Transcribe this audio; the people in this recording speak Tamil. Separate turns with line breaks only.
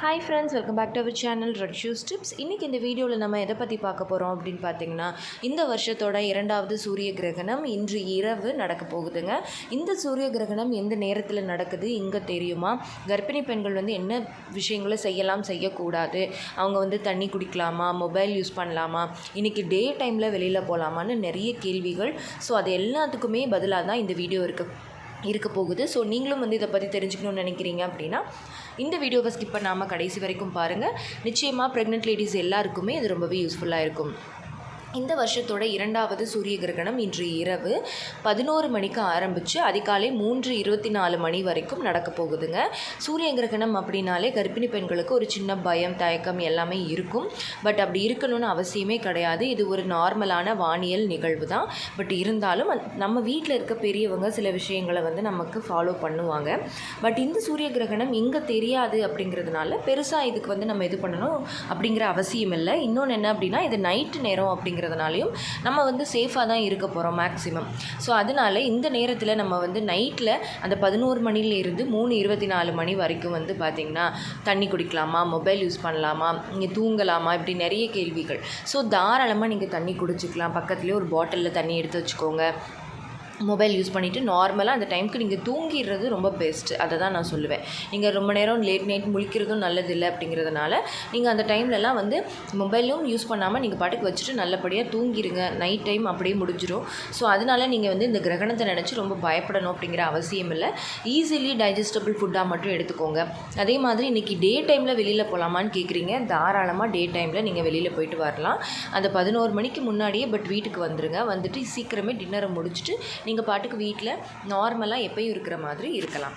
Hi friends, welcome back to our channel red shoes tips. இன்றைக்கி இந்த வீடியோவில் நம்ம எதை பற்றி பார்க்க போகிறோம் அப்படின்னு பார்த்தீங்கன்னா, இந்த வருஷத்தோட 2வது சூரிய கிரகணம் இன்று இரவு நடக்க போகுதுங்க. இந்த சூரிய கிரகணம் எந்த நேரத்தில் நடக்குது இங்கே தெரியுமா? கர்ப்பிணி பெண்கள் என்ன விஷயங்களை செய்யலாம், செய்யக்கூடாது, அவங்க தண்ணி குடிக்கலாமா, மொபைல் யூஸ் பண்ணலாமா, இன்றைக்கி டே டைமில் வெளியில் போகலாமான்னு நிறைய கேள்விகள். ஸோ அது எல்லாத்துக்குமே பதிலாக தான் இந்த வீடியோ இருக்க போகுது. ஸோ நீங்களும் இதை பற்றி தெரிஞ்சுக்கணும்னு நினைக்கிறீங்க அப்படின்னா இந்த வீடியோவை ஸ்கிப் பண்ணாமல் கடைசி வரைக்கும் பாருங்கள். நிச்சயமாக ப்ரெக்னென்ட் லேடிஸ் எல்லாருக்குமே இது ரொம்பவே யூஸ்ஃபுல்லாக இருக்கும். இந்த வருஷத்தோட 2வது சூரிய கிரகணம் இன்று இரவு 11 மணிக்கு ஆரம்பித்து அதிகாலை 3:24 மணி வரைக்கும் நடக்க போகுதுங்க. சூரிய கிரகணம் அப்படின்னாலே கர்ப்பிணி பெண்களுக்கு ஒரு சின்ன பயம், தயக்கம் எல்லாமே இருக்கும். பட் அப்படி இருக்கணும்னு அவசியமே கிடையாது. இது ஒரு நார்மலான வானியல் நிகழ்வு தான். பட் இருந்தாலும் நம்ம வீட்டில் இருக்க பெரியவங்க சில விஷயங்களை நமக்கு ஃபாலோ பண்ணுவாங்க. பட் இந்த சூரிய கிரகணம் இங்கே தெரியாது அப்படிங்கிறதுனால பெருசாக இதுக்கு நம்ம இது பண்ணணும் அப்படிங்கிற அவசியம் இல்லை. இன்னொன்று என்ன அப்படின்னா, இது நைட்டு நேரம் அப்படிங்கிறதுனாலையும் நம்ம சேஃபாக தான் இருக்க போகிறோம் மேக்ஸிமம். ஸோ அதனால் இந்த நேரத்தில் நம்ம நைட்டில் அந்த 11 மணிலேருந்து 3:24 மணி வரைக்கும் பார்த்திங்கன்னா தண்ணி குடிக்கலாமா, மொபைல் யூஸ் பண்ணலாமா, நீங்கள் தூங்கலாமா, இப்படி நிறைய கேள்விகள். ஸோ தாராளமாக நீங்கள் தண்ணி குடிச்சிக்கலாம். பக்கத்துலேயே ஒரு பாட்டிலில் தண்ணி எடுத்து வச்சுக்கோங்க. மொபைல் யூஸ் பண்ணிவிட்டு நார்மலாக அந்த டைமுக்கு நீங்கள் தூங்கிடுறது ரொம்ப பெஸ்ட்டு. அதை தான் நான் சொல்லுவேன். நீங்கள் ரொம்ப நேரம் லேட் நைட் முழிக்கிறதும் நல்லதில்லை அப்படிங்கிறதுனால நீங்கள் அந்த டைம்லலாம் மொபைலும் யூஸ் பண்ணாமல் நீங்கள் பாட்டுக்கு வச்சுட்டு நல்லபடியாக தூங்கிடுங்க. நைட் டைம் அப்படியே முடிஞ்சிடும். ஸோ அதனால் நீங்கள் இந்த கிரகணத்தை நினச்சி ரொம்ப பயப்படணும் அப்படிங்கிற அவசியம் இல்லை. ஈஸிலி டைஜஸ்டபிள் ஃபுட்டாக மட்டும் எடுத்துக்கோங்க. அதே மாதிரி இன்றைக்கி டே டைமில் வெளியில் போகலாமான்னு கேட்குறீங்க. தாராளமாக டே டைமில் நீங்கள் வெளியில் போயிட்டு வரலாம். அந்த 11 மணிக்கு முன்னாடியே பட் வீட்டுக்கு வந்துட்டு சீக்கிரமே டின்னரை முடிச்சுட்டு நீங்கள் பாட்டுக்கு வீட்டில் நார்மலாக எப்பயும் இருக்கிற மாதிரி இருக்கலாம்.